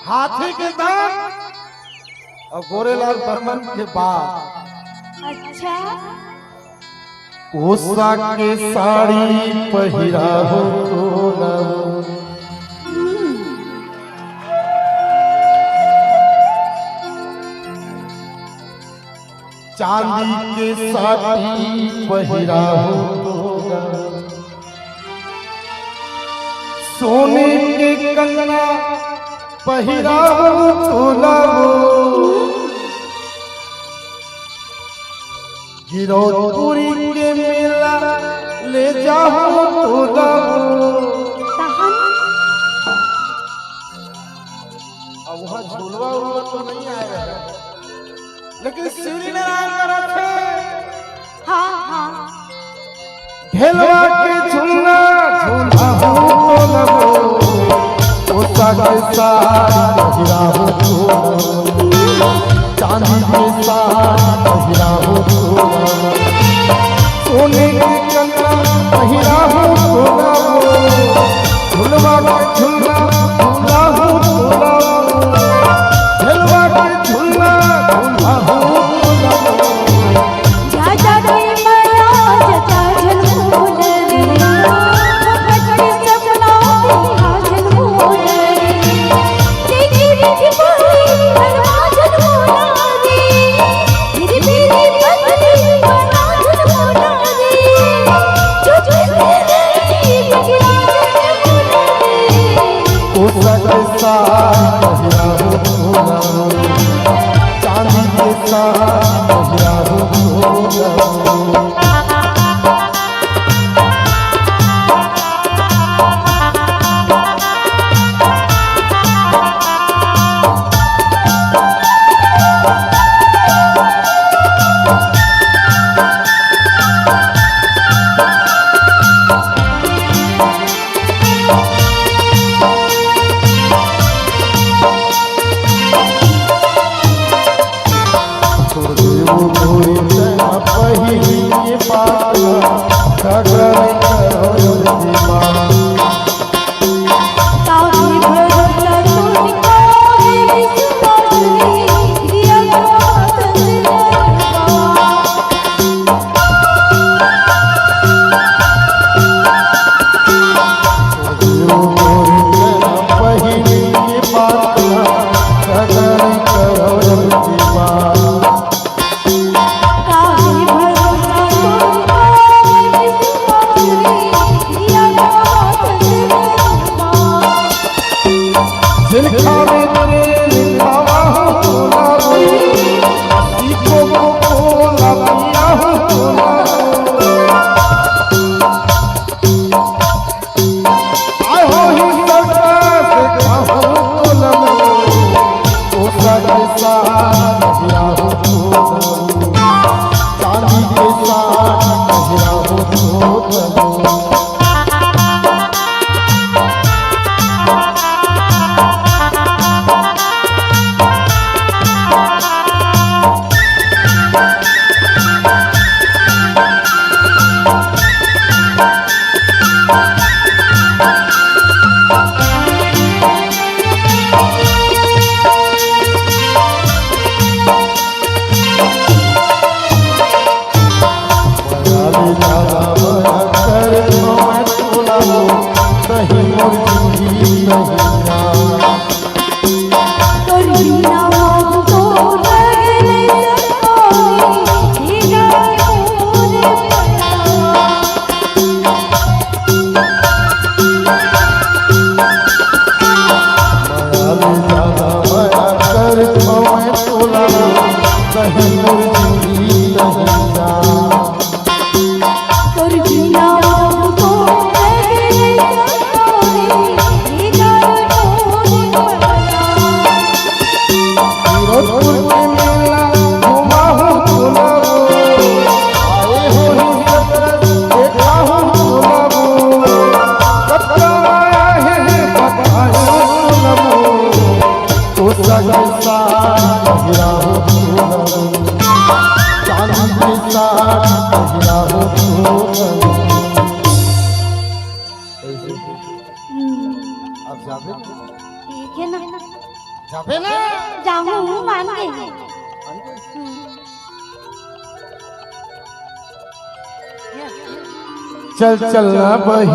हाथी के दांत और गोरेलाल बर्मन के बाद। अच्छा उषा के साड़ी पहिरा हो तो चांदी के साड़ी पहिरा हो तो सोने के कंगना पहिरा हो तो गिरौदपुरी के मेला ले जाओ तो अब वहाँ झूलवा उलवा तो नहीं आएगा, लेकिन श्री नारायण तरफ है। हाँ हाँ ढेलवा के झूलना झूला हो लगो उषा के साथ पहिरा हो तो चांदी के साथ पहिरा हो तो सोने के कंगना पहिरा हो तो झूलवा के झूलना झूला हो तो ढेलवा के झूलना झूला हो जाजा के माया जता झलमोल रे पकड़ सपना हा झलमोल तेरी रीति बोली हरवा झलमोल रे मेरी मेरी बदली बना झलमोल रे जो तेरी बगिया झलमोल उषा के साथ पहिरा हो तो चांदी के साथ पहिरा हो तो ठीक है ना। जाबे ना जाऊँ मान गई। चल चलना बही